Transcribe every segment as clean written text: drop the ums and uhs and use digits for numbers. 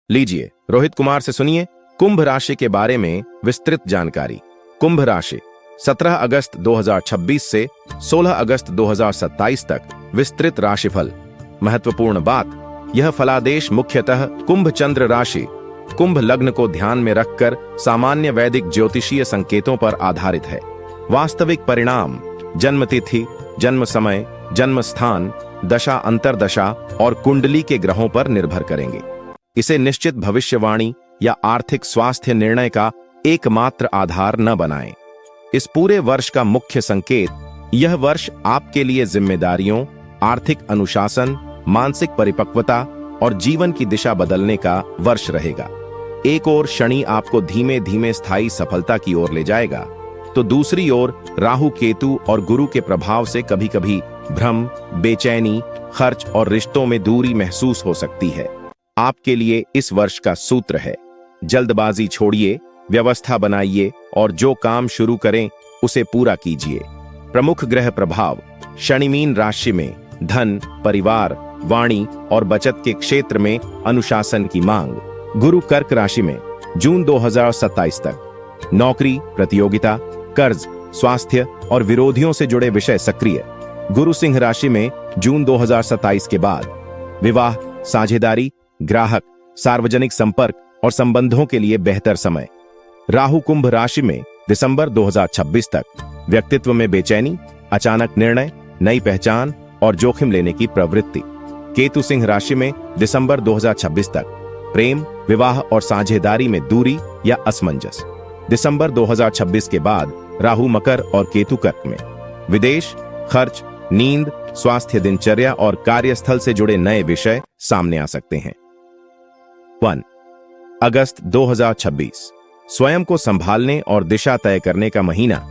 लीजिए रोहित कुमार से सुनिए कुंभ राशि के बारे में विस्तृत जानकारी। कुंभ राशि 17 अगस्त 2026 से 16 अगस्त 2027 तक विस्तृत राशिफल। महत्वपूर्ण बात, यह फलादेश मुख्यतः कुंभ चंद्र राशि कुंभ लग्न को ध्यान में रखकर सामान्य वैदिक ज्योतिषीय संकेतों पर आधारित है। वास्तविक परिणाम जन्म तिथि, जन्म समय, जन्म स्थान, दशा अंतरदशा और कुंडली के ग्रहों पर निर्भर करेंगे। इसे निश्चित भविष्यवाणी या आर्थिक स्वास्थ्य निर्णय का एकमात्र आधार न बनाएं। इस पूरे वर्ष का मुख्य संकेत, यह वर्ष आपके लिए जिम्मेदारियों, आर्थिक अनुशासन, मानसिक परिपक्वता और जीवन की दिशा बदलने का वर्ष रहेगा। एक ओर शनि आपको धीमे धीमे स्थायी सफलता की ओर ले जाएगा, तो दूसरी ओर राहु, केतु और गुरु के प्रभाव से कभी कभी भ्रम, बेचैनी, खर्च और रिश्तों में दूरी महसूस हो सकती है। आपके लिए इस वर्ष का सूत्र है, जल्दबाजी छोड़िए, व्यवस्था बनाइए और जो काम शुरू करें उसे पूरा कीजिए। प्रमुख ग्रह प्रभाव, शनि मीन राशि में धन, परिवार, वाणी और बचत के क्षेत्र में अनुशासन की मांग। गुरु कर्क राशि में जून 2027 तक नौकरी, प्रतियोगिता, कर्ज, स्वास्थ्य और विरोधियों से जुड़े विषय सक्रिय। गुरु सिंह राशि में जून 2027 के बाद विवाह, साझेदारी, ग्राहक, सार्वजनिक संपर्क और संबंधों के लिए बेहतर समय। राहु कुंभ राशि में दिसंबर 2026 तक व्यक्तित्व में बेचैनी, अचानक निर्णय, नई पहचान और जोखिम लेने की प्रवृत्ति। केतु सिंह राशि में दिसंबर 2026 तक प्रेम, विवाह और साझेदारी में दूरी या असमंजस। दिसंबर 2026 के बाद राहु मकर और केतु कर्क में विदेश, खर्च, नींद, स्वास्थ्य, दिनचर्या और कार्यस्थल से जुड़े नए विषय सामने आ सकते हैं। 1 अगस्त 2026 स्वयं को संभालने और दिशा तय करने का महीना।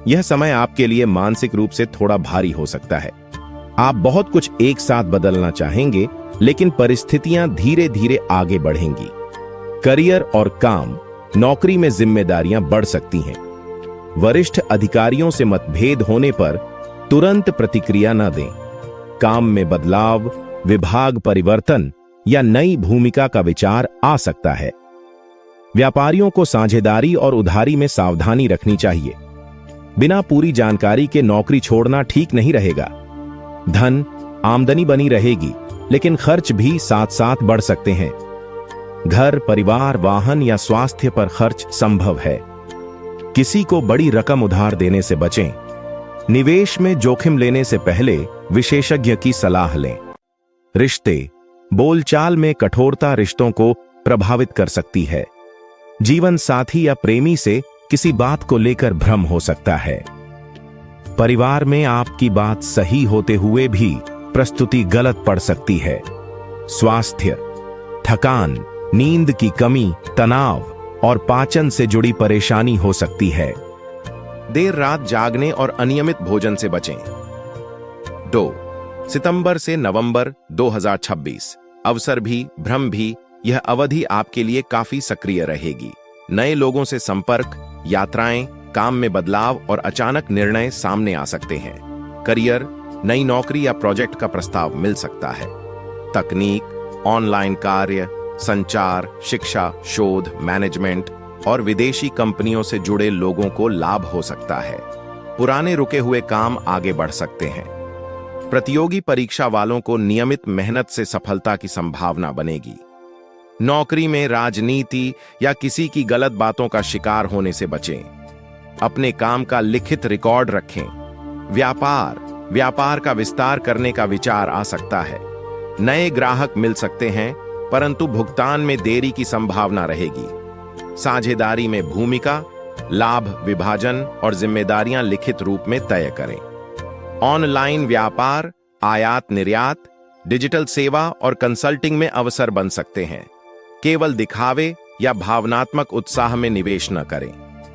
यह समय आपके लिए मानसिक रूप से थोड़ा भारी हो सकता है। आप बहुत कुछ एक साथ बदलना चाहेंगे, लेकिन परिस्थितियां धीरे धीरे आगे बढ़ेंगी। करियर और काम, नौकरी में जिम्मेदारियां बढ़ सकती हैं। वरिष्ठ अधिकारियों से मतभेद होने पर तुरंत प्रतिक्रिया न दें। काम में बदलाव, विभाग परिवर्तन या नई भूमिका का विचार आ सकता है। व्यापारियों को साझेदारी और उधारी में सावधानी रखनी चाहिए। बिना पूरी जानकारी के नौकरी छोड़ना ठीक नहीं रहेगा। धन, आमदनी बनी रहेगी, लेकिन खर्च भी साथ साथ बढ़ सकते हैं। घर, परिवार, वाहन या स्वास्थ्य पर खर्च संभव है। किसी को बड़ी रकम उधार देने से बचें। निवेश में जोखिम लेने से पहले विशेषज्ञ की सलाह लें। रिश्ते, बोलचाल में कठोरता रिश्तों को प्रभावित कर सकती है। जीवन साथी या प्रेमी से किसी बात को लेकर भ्रम हो सकता है। परिवार में आपकी बात सही होते हुए भी प्रस्तुति गलत पड़ सकती है। स्वास्थ्य, थकान, नींद की कमी, तनाव और पाचन से जुड़ी परेशानी हो सकती है। देर रात जागने और अनियमित भोजन से बचें। 2 सितंबर से नवंबर 2026 अवसर भी, भ्रम भी, यह अवधि आपके लिए काफी सक्रिय रहेगी। नए लोगों से संपर्क, यात्राएं, काम में बदलाव और अचानक निर्णय सामने आ सकते हैं। करियर, नई नौकरी या प्रोजेक्ट का प्रस्ताव मिल सकता है। तकनीक, ऑनलाइन कार्य, संचार, शिक्षा, शोध, मैनेजमेंट और विदेशी कंपनियों से जुड़े लोगों को लाभ हो सकता है। पुराने रुके हुए काम आगे बढ़ सकते हैं। प्रतियोगी परीक्षा वालों को नियमित मेहनत से सफलता की संभावना बनेगी। नौकरी में राजनीति या किसी की गलत बातों का शिकार होने से बचें। अपने काम का लिखित रिकॉर्ड रखें। व्यापार का विस्तार करने का विचार आ सकता है। नए ग्राहक मिल सकते हैं, परंतु भुगतान में देरी की संभावना रहेगी। साझेदारी में भूमिका, लाभ विभाजन और जिम्मेदारियां लिखित रूप में तय करें। ऑनलाइन व्यापार, आयात निर्यात, डिजिटल सेवा और कंसल्टिंग में अवसर बन सकते हैं। केवल दिखावे या भावनात्मक उत्साह में निवेश न करें।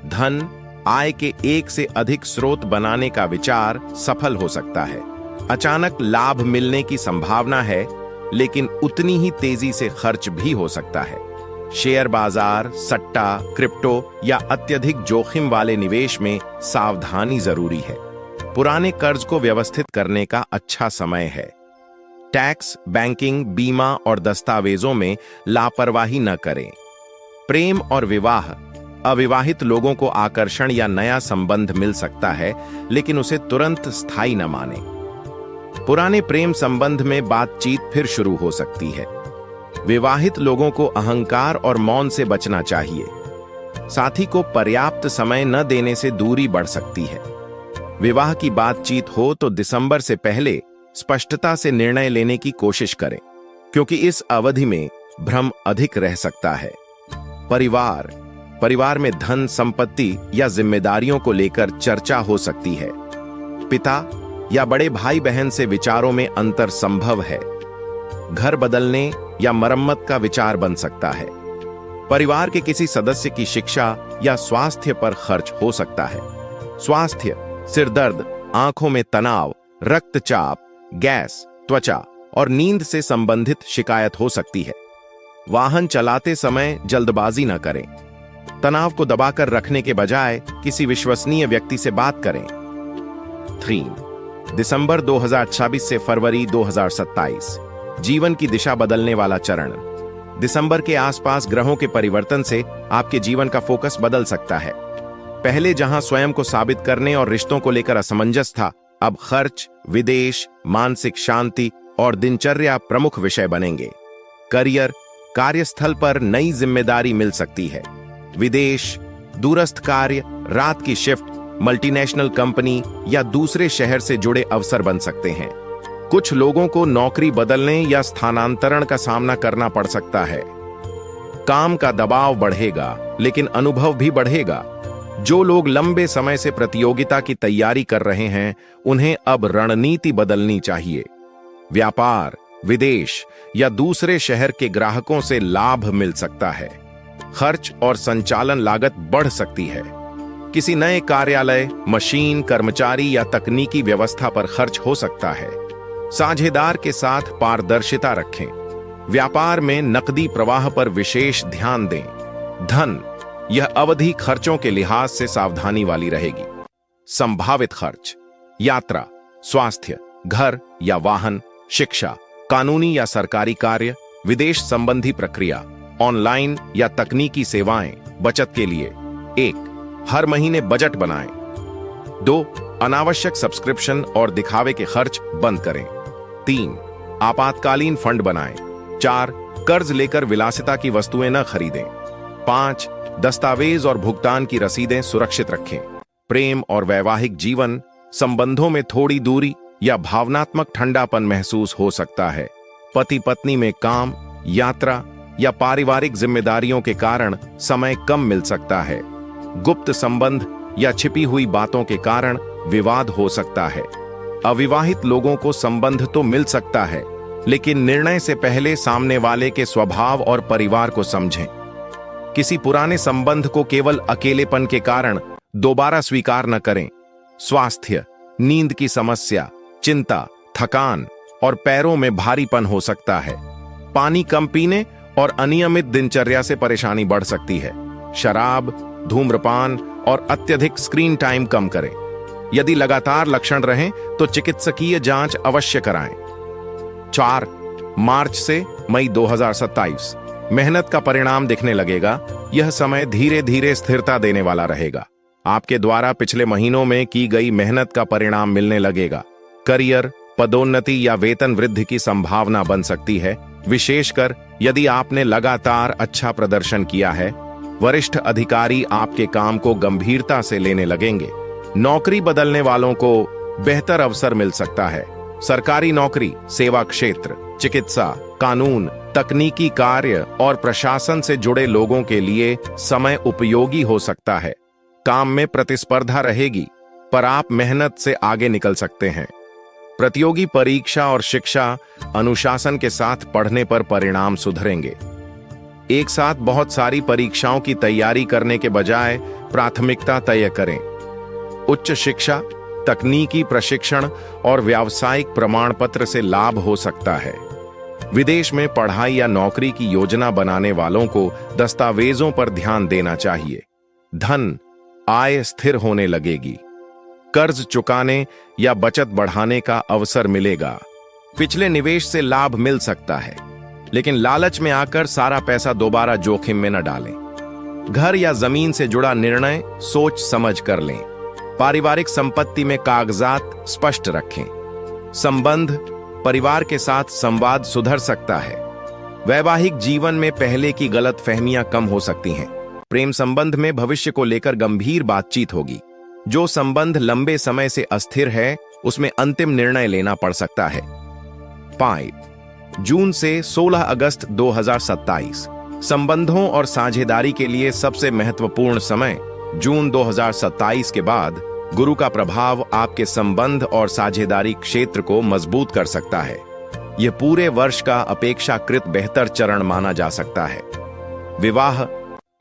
धन, आय के एक से अधिक स्रोत बनाने का विचार सफल हो सकता है। अचानक लाभ मिलने की संभावना है, लेकिन उतनी ही तेजी से खर्च भी हो सकता है। शेयर बाजार, सट्टा, क्रिप्टो या अत्यधिक जोखिम वाले निवेश में सावधानी जरूरी है। पुराने कर्ज को व्यवस्थित करने का अच्छा समय है। टैक्स, बैंकिंग, बीमा और दस्तावेजों में लापरवाही न करें। प्रेम और विवाह, अविवाहित लोगों को आकर्षण या नया संबंध मिल सकता है, लेकिन उसे तुरंत स्थायी न मानें। पुराने प्रेम संबंध में बातचीत फिर शुरू हो सकती है। विवाहित लोगों को अहंकार और मौन से बचना चाहिए। साथी को पर्याप्त समय न देने से दूरी बढ़ सकती है। विवाह की बातचीत हो तो दिसंबर से पहले स्पष्टता से निर्णय लेने की कोशिश करें, क्योंकि इस अवधि में भ्रम अधिक रह सकता है। परिवार में धन, संपत्ति या जिम्मेदारियों को लेकर चर्चा हो सकती है। पिता या बड़े भाई बहन से विचारों में अंतर संभव है। घर बदलने या मरम्मत का विचार बन सकता है। परिवार के किसी सदस्य की शिक्षा या स्वास्थ्य पर खर्च हो सकता है। स्वास्थ्य, सिरदर्द, आंखों में तनाव, रक्तचाप, गैस, त्वचा और नींद से संबंधित शिकायत हो सकती है। वाहन चलाते समय जल्दबाजी न करें। तनाव को दबाकर रखने के बजाय किसी विश्वसनीय व्यक्ति से बात करें। 3 दिसंबर 2026 से फरवरी 2027, जीवन की दिशा बदलने वाला चरण। दिसंबर के आसपास ग्रहों के परिवर्तन से आपके जीवन का फोकस बदल सकता है। पहले जहां स्वयं को साबित करने और रिश्तों को लेकर असमंजस था, अब खर्च, विदेश, मानसिक शांति और दिनचर्या प्रमुख विषय बनेंगे। करियर, कार्यस्थल पर नई जिम्मेदारी मिल सकती है। विदेश, दूरस्थ कार्य, रात की शिफ्ट, मल्टीनेशनल कंपनी या दूसरे शहर से जुड़े अवसर बन सकते हैं। कुछ लोगों को नौकरी बदलने या स्थानांतरण का सामना करना पड़ सकता है। काम का दबाव बढ़ेगा, लेकिन अनुभव भी बढ़ेगा। जो लोग लंबे समय से प्रतियोगिता की तैयारी कर रहे हैं, उन्हें अब रणनीति बदलनी चाहिए। व्यापार, विदेश या दूसरे शहर के ग्राहकों से लाभ मिल सकता है। खर्च और संचालन लागत बढ़ सकती है। किसी नए कार्यालय, मशीन, कर्मचारी या तकनीकी व्यवस्था पर खर्च हो सकता है। साझेदार के साथ पारदर्शिता रखें। व्यापार में नकदी प्रवाह पर विशेष ध्यान दें। धन, यह अवधि खर्चों के लिहाज से सावधानी वाली रहेगी। संभावित खर्च, यात्रा, स्वास्थ्य, घर या वाहन, शिक्षा, कानूनी या सरकारी कार्य, विदेश संबंधी प्रक्रिया, ऑनलाइन या तकनीकी सेवाएं। बचत के लिए 1 हर महीने बजट बनाएं। 2 अनावश्यक सब्सक्रिप्शन और दिखावे के खर्च बंद करें। 3 आपातकालीन फंड बनाएं। 4 कर्ज लेकर विलासिता की वस्तुएं न खरीदें। 5 दस्तावेज और भुगतान की रसीदें सुरक्षित रखें। प्रेम और वैवाहिक जीवन, संबंधों में थोड़ी दूरी या भावनात्मक ठंडापन महसूस हो सकता है। पति पत्नी में काम, यात्रा या पारिवारिक जिम्मेदारियों के कारण समय कम मिल सकता है। गुप्त संबंध या छिपी हुई बातों के कारण विवाद हो सकता है। अविवाहित लोगों को संबंध तो मिल सकता है, लेकिन निर्णय से पहले सामने वाले के स्वभाव और परिवार को समझें। किसी पुराने संबंध को केवल अकेलेपन के कारण दोबारा स्वीकार न करें। स्वास्थ्य, नींद की समस्या, चिंता, थकान और पैरों में भारीपन हो सकता है। पानी कम पीने और अनियमित दिनचर्या से परेशानी बढ़ सकती है। शराब, धूम्रपान और अत्यधिक स्क्रीन टाइम कम करें। यदि लगातार लक्षण रहें तो चिकित्सकीय जांच अवश्य कराएं। 4 मार्च से मई 2027, मेहनत का परिणाम दिखने लगेगा। यह समय धीरे धीरे स्थिरता देने वाला रहेगा। आपके द्वारा पिछले महीनों में की गई मेहनत का परिणाम मिलने लगेगा। करियर, पदोन्नति या वेतन वृद्धि की संभावना बन सकती है, विशेषकर यदि आपने लगातार अच्छा प्रदर्शन किया है। वरिष्ठ अधिकारी आपके काम को गंभीरता से लेने लगेंगे। नौकरी बदलने वालों को बेहतर अवसर मिल सकता है। सरकारी नौकरी, सेवा क्षेत्र, चिकित्सा, कानून, तकनीकी कार्य और प्रशासन से जुड़े लोगों के लिए समय उपयोगी हो सकता है। काम में प्रतिस्पर्धा रहेगी, पर आप मेहनत से आगे निकल सकते हैं। प्रतियोगी परीक्षा और शिक्षा अनुशासन के साथ पढ़ने पर परिणाम सुधरेंगे। एक साथ बहुत सारी परीक्षाओं की तैयारी करने के बजाय प्राथमिकता तय करें। उच्च शिक्षा, तकनीकी प्रशिक्षण और व्यावसायिक प्रमाण पत्र से लाभ हो सकता है। विदेश में पढ़ाई या नौकरी की योजना बनाने वालों को दस्तावेजों पर ध्यान देना चाहिए। धन आय स्थिर होने लगेगी। कर्ज चुकाने या बचत बढ़ाने का अवसर मिलेगा। पिछले निवेश से लाभ मिल सकता है, लेकिन लालच में आकर सारा पैसा दोबारा जोखिम में न डालें। घर या जमीन से जुड़ा निर्णय सोच समझ कर लें। पारिवारिक संपत्ति में कागजात स्पष्ट रखें। संबंध, परिवार के साथ संवाद सुधर सकता है। वैवाहिक जीवन में पहले की गलतफहमियां कम हो सकती हैं। प्रेम संबंध में भविष्य को लेकर गंभीर बातचीत होगी। जो संबंध लंबे समय से अस्थिर है, उसमें अंतिम निर्णय लेना पड़ सकता है। 5 जून से 16 अगस्त 2027 संबंधों और साझेदारी के लिए सबसे महत्वपूर्ण समय। जून 2027 के बाद गुरु का प्रभाव आपके संबंध और साझेदारी क्षेत्र को मजबूत कर सकता है। यह पूरे वर्ष का अपेक्षाकृत बेहतर चरण माना जा सकता है। विवाह,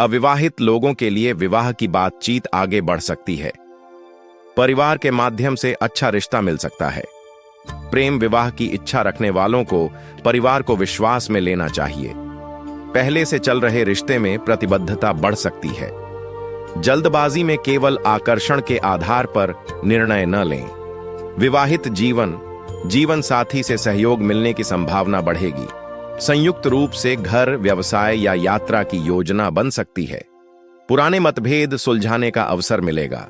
अविवाहित लोगों के लिए विवाह की बातचीत आगे बढ़ सकती है। परिवार के माध्यम से अच्छा रिश्ता मिल सकता है। प्रेम विवाह की इच्छा रखने वालों को परिवार को विश्वास में लेना चाहिए। पहले से चल रहे रिश्ते में प्रतिबद्धता बढ़ सकती है। जल्दबाजी में केवल आकर्षण के आधार पर निर्णय न लें। विवाहित जीवन साथी से सहयोग मिलने की संभावना बढ़ेगी। संयुक्त रूप से घर, व्यवसाय या यात्रा की योजना बन सकती है। पुराने मतभेद सुलझाने का अवसर मिलेगा।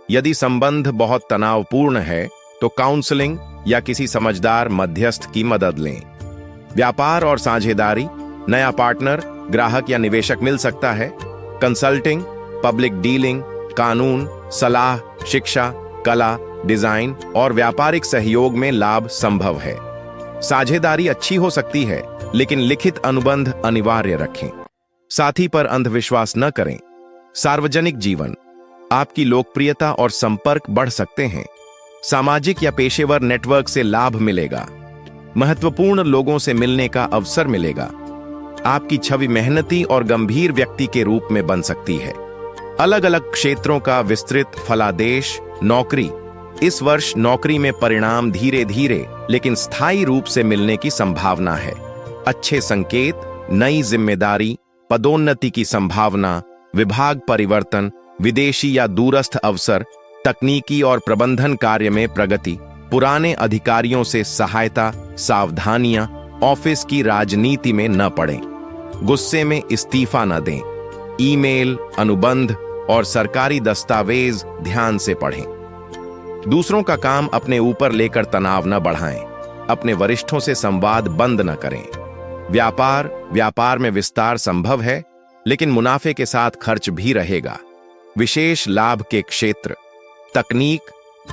यदि संबंध बहुत तनावपूर्ण है तो काउंसलिंग या किसी समझदार मध्यस्थ की मदद लें। व्यापार और साझेदारी, नया पार्टनर, ग्राहक या निवेशक मिल सकता है। कंसल्टिंग, पब्लिक डीलिंग, कानून, सलाह, शिक्षा, कला, डिजाइन और व्यापारिक सहयोग में लाभ संभव है। साझेदारी अच्छी हो सकती है, लेकिन लिखित अनुबंध अनिवार्य रखें। साथी पर अंधविश्वास न करें। सार्वजनिक जीवन, आपकी लोकप्रियता और संपर्क बढ़ सकते हैं। सामाजिक या पेशेवर नेटवर्क से लाभ मिलेगा। महत्वपूर्ण लोगों से मिलने का अवसर मिलेगा। आपकी छवि मेहनती और गंभीर व्यक्ति के रूप में बन सकती है। अलग अलग क्षेत्रों का विस्तृत फलादेश। नौकरी, इस वर्ष नौकरी में परिणाम धीरे धीरे लेकिन स्थायी रूप से मिलने की संभावना है। अच्छे संकेत, नई जिम्मेदारी, पदोन्नति की संभावना, विभाग परिवर्तन, विदेशी या दूरस्थ अवसर, तकनीकी और प्रबंधन कार्य में प्रगति, पुराने अधिकारियों से सहायता। सावधानियां, ऑफिस की राजनीति में न पड़ें। गुस्से में इस्तीफा न दें। ईमेल, अनुबंध और सरकारी दस्तावेज ध्यान से पढ़ें। दूसरों का काम अपने ऊपर लेकर तनाव न बढ़ाएं। अपने वरिष्ठों से संवाद बंद न करें। व्यापार में विस्तार संभव है, लेकिन मुनाफे के साथ खर्च भी रहेगा। विशेष लाभ के क्षेत्र, तकनीक,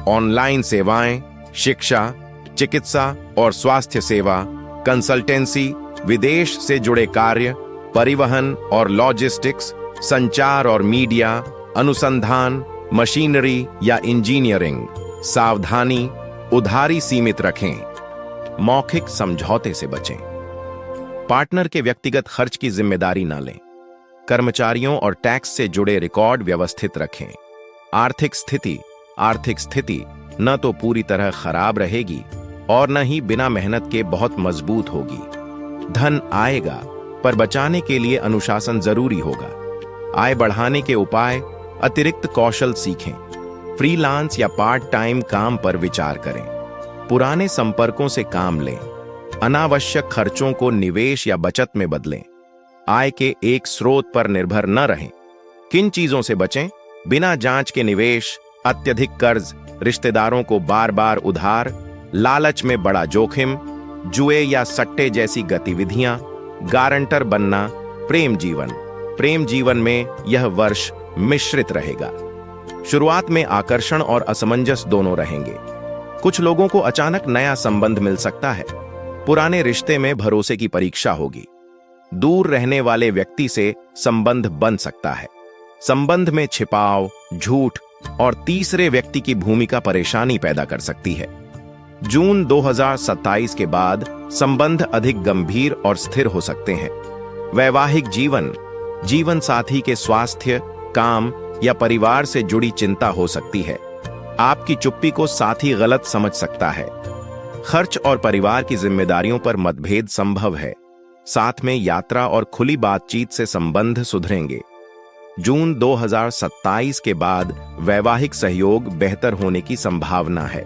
ऑनलाइन सेवाएं, शिक्षा, चिकित्सा और स्वास्थ्य सेवा, कंसल्टेंसी, विदेश से जुड़े कार्य, परिवहन और लॉजिस्टिक्स, संचार और मीडिया, अनुसंधान, मशीनरी या इंजीनियरिंग। सावधानी, उधारी सीमित रखें। मौखिक समझौते से बचें। पार्टनर के व्यक्तिगत खर्च की जिम्मेदारी न लें। कर्मचारियों और टैक्स से जुड़े रिकॉर्ड व्यवस्थित रखें। आर्थिक स्थिति न तो पूरी तरह खराब रहेगी और न ही बिना मेहनत के बहुत मजबूत होगी। धन आएगा, पर बचाने के लिए अनुशासन जरूरी होगा। आय बढ़ाने के उपाय, अतिरिक्त कौशल सीखें। फ्रीलांस या पार्ट टाइम काम पर विचार करें। पुराने संपर्कों से काम लें। अनावश्यक खर्चों को निवेश या बचत में बदलें। आय के एक स्रोत पर निर्भर न रहें। किन चीजों से बचें? बिना जांच के निवेश, अत्यधिक कर्ज, रिश्तेदारों को बार बार उधार, लालच में बड़ा जोखिम, जुए या सट्टे जैसी गतिविधियां, गारंटर बनना, प्रेम जीवन में यह वर्ष मिश्रित रहेगा। शुरुआत में आकर्षण और असमंजस दोनों रहेंगे। कुछ लोगों को अचानक नया संबंध मिल सकता है। पुराने रिश्ते में भरोसे की परीक्षा होगी। दूर रहने वाले व्यक्ति से संबंध बन सकता है। संबंध में छिपाव, झूठ और तीसरे व्यक्ति की भूमिका परेशानी पैदा कर सकती है। जून 2027 के बाद संबंध अधिक गंभीर और स्थिर हो सकते हैं। वैवाहिक जीवन साथी के स्वास्थ्य, काम या परिवार से जुड़ी चिंता हो सकती है। आपकी चुप्पी को साथी गलत समझ सकता है। खर्च और परिवार की जिम्मेदारियों पर मतभेद संभव है। साथ में यात्रा और खुली बातचीत से संबंध सुधरेंगे। जून 2027 के बाद वैवाहिक सहयोग बेहतर होने की संभावना है।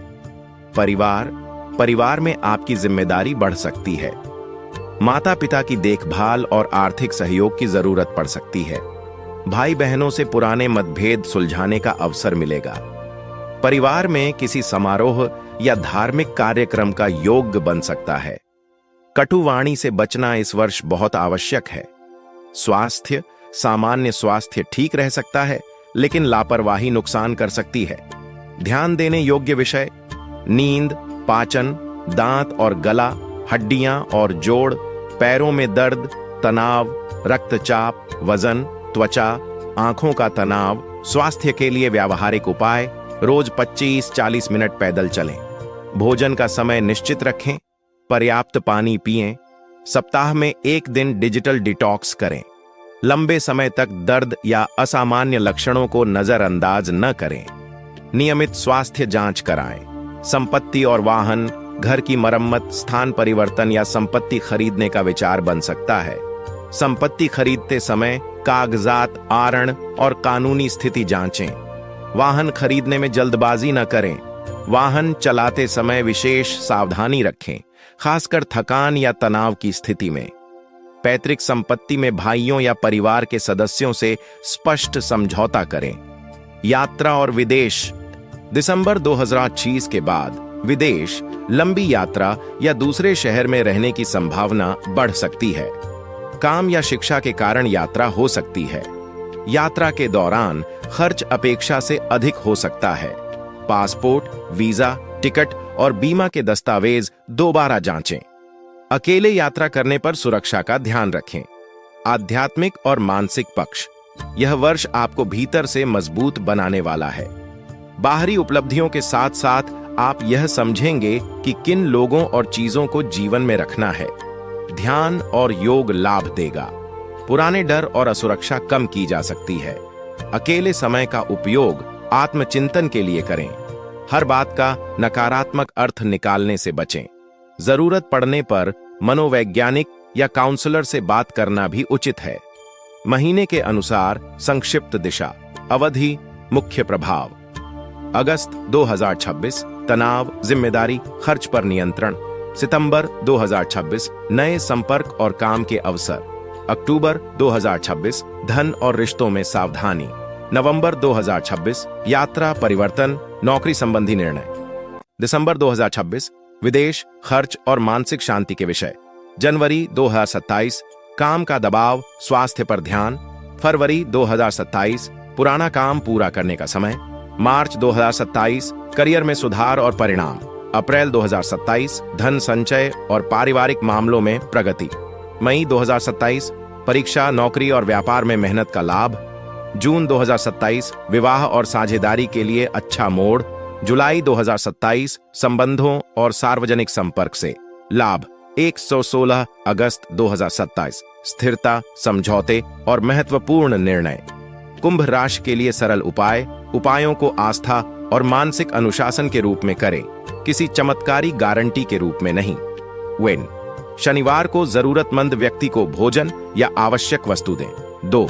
परिवार में आपकी जिम्मेदारी बढ़ सकती है। माता पिता की देखभाल और आर्थिक सहयोग की जरूरत पड़ सकती है। भाई बहनों से पुराने मतभेद सुलझाने का अवसर मिलेगा। परिवार में किसी समारोह या धार्मिक कार्यक्रम का योग बन सकता है। कटुवाणी से बचना इस वर्ष बहुत आवश्यक है। सामान्य स्वास्थ्य ठीक रह सकता है, लेकिन लापरवाही नुकसान कर सकती है। ध्यान देने योग्य विषय: नींद, पाचन, दांत और गला, हड्डियां और जोड़, पैरों में दर्द, तनाव, रक्तचाप, वजन, त्वचा, आंखों का तनाव। स्वास्थ्य के लिए व्यावहारिक उपाय: रोज 25-40 मिनट पैदल चलें। भोजन का समय निश्चित रखें। पर्याप्त पानी पिएं। सप्ताह में 1 दिन डिजिटल डिटॉक्स करें। लंबे समय तक दर्द या असामान्य लक्षणों को नजरअंदाज न करें। नियमित स्वास्थ्य जांच कराएं। संपत्ति और वाहन, घर की मरम्मत, स्थान परिवर्तन या संपत्ति खरीदने का विचार बन सकता है। संपत्ति खरीदते समय कागजात, आरण और कानूनी स्थिति जांचें। वाहन खरीदने में जल्दबाजी न करें। वाहन चलाते समय विशेष सावधानी रखें, खासकर थकान या तनाव की स्थिति में। पैतृक संपत्ति में भाइयों या परिवार के सदस्यों से स्पष्ट समझौता करें। यात्रा और विदेश: दिसंबर 2026 के बाद विदेश, लंबी यात्रा या दूसरे शहर में रहने की संभावना बढ़ सकती है। काम या शिक्षा के कारण यात्रा हो सकती है। यात्रा के दौरान खर्च अपेक्षा से अधिक हो सकता है। पासपोर्ट, वीजा, टिकट और बीमा के दस्तावेज दोबारा जांचें। अकेले यात्रा करने पर सुरक्षा का ध्यान रखें। आध्यात्मिक और मानसिक पक्ष: यह वर्ष आपको भीतर से मजबूत बनाने वाला है। बाहरी उपलब्धियों के साथ साथ आप यह समझेंगे कि किन लोगों और चीजों को जीवन में रखना है। ध्यान और योग लाभ देगा। पुराने डर और असुरक्षा कम की जा सकती है। अकेले समय का उपयोग आत्मचिंतन के लिए करें। हर बात का नकारात्मक अर्थ निकालने से बचें। जरूरत पड़ने पर मनोवैज्ञानिक या काउंसलर से बात करना भी उचित है। महीने के अनुसार संक्षिप्त दिशा, अवधि, मुख्य प्रभाव: अगस्त 2026 तनाव, जिम्मेदारी, खर्च पर नियंत्रण। सितंबर 2026 नए संपर्क और काम के अवसर। अक्टूबर 2026 धन और रिश्तों में सावधानी। नवंबर 2026 यात्रा, परिवर्तन, नौकरी संबंधी निर्णय। दिसंबर 2026 विदेश, खर्च और मानसिक शांति के विषय। जनवरी 2027 काम का दबाव, स्वास्थ्य पर ध्यान। फरवरी 2027 पुराना काम पूरा करने का समय। मार्च 2027 करियर में सुधार और परिणाम। अप्रैल 2027 धन संचय और पारिवारिक मामलों में प्रगति। मई 2027 परीक्षा, नौकरी और व्यापार में मेहनत का लाभ। जून 2027 विवाह और साझेदारी के लिए अच्छा मोड़। जुलाई 2027 संबंधों और सार्वजनिक संपर्क से लाभ। 116 अगस्त 2027 स्थिरता, समझौते और महत्वपूर्ण निर्णय। कुंभ राशि के लिए सरल उपायों को आस्था और मानसिक अनुशासन के रूप में करें, किसी चमत्कारी गारंटी के रूप में नहीं। वेन शनिवार को जरूरतमंद व्यक्ति को भोजन या आवश्यक वस्तु दें। 2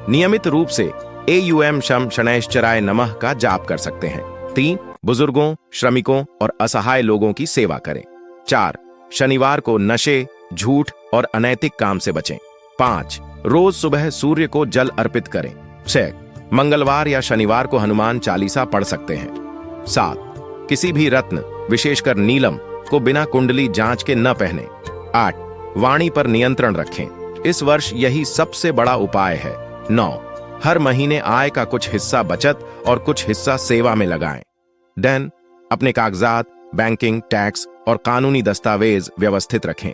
नियमित रूप से AUM शम शनैश्चराय नमः का जाप कर सकते हैं। 3 बुजुर्गों, श्रमिकों और असहाय लोगों की सेवा करें। 4 शनिवार को नशे, झूठ और अनैतिक काम से बचें। 5 रोज सुबह सूर्य को जल अर्पित करें। 6 मंगलवार या शनिवार को हनुमान चालीसा पढ़ सकते हैं। 7 किसी भी रत्न, विशेषकर नीलम, को बिना कुंडली जांच के न पहने। 8. वाणी पर नियंत्रण रखें। इस वर्ष यही सबसे बड़ा उपाय है। 9. हर महीने आय का कुछ हिस्सा बचत और कुछ हिस्सा सेवा में लगाएं। 10. अपने कागजात, बैंकिंग, टैक्स और कानूनी दस्तावेज व्यवस्थित रखें।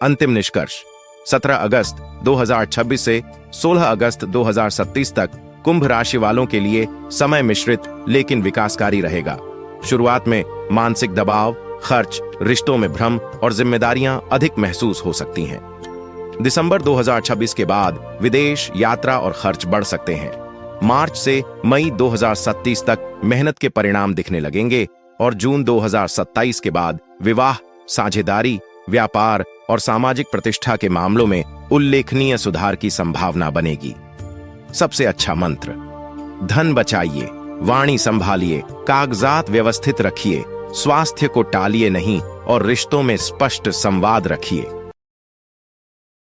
अंतिम निष्कर्ष: 17 अगस्त 2026 से 16 अगस्त 2027 तक कुंभ राशि वालों के लिए समय मिश्रित लेकिन विकासकारी रहेगा। शुरुआत में मानसिक दबाव, खर्च, रिश्तों में भ्रम और जिम्मेदारियां अधिक महसूस हो सकती हैं। दिसंबर 2026 के बाद विदेश यात्रा और खर्च बढ़ सकते हैं। मार्च से मई 2027 तक मेहनत के परिणाम दिखने लगेंगे और जून 2027 के बाद विवाह, साझेदारी, व्यापार और सामाजिक प्रतिष्ठा के मामलों में उल्लेखनीय सुधार की संभावना बनेगी। सबसे अच्छा मंत्र: धन बचाइए, वाणी संभालिए, कागजात व्यवस्थित रखिए, स्वास्थ्य को टालिए नहीं और रिश्तों में स्पष्ट संवाद रखिए।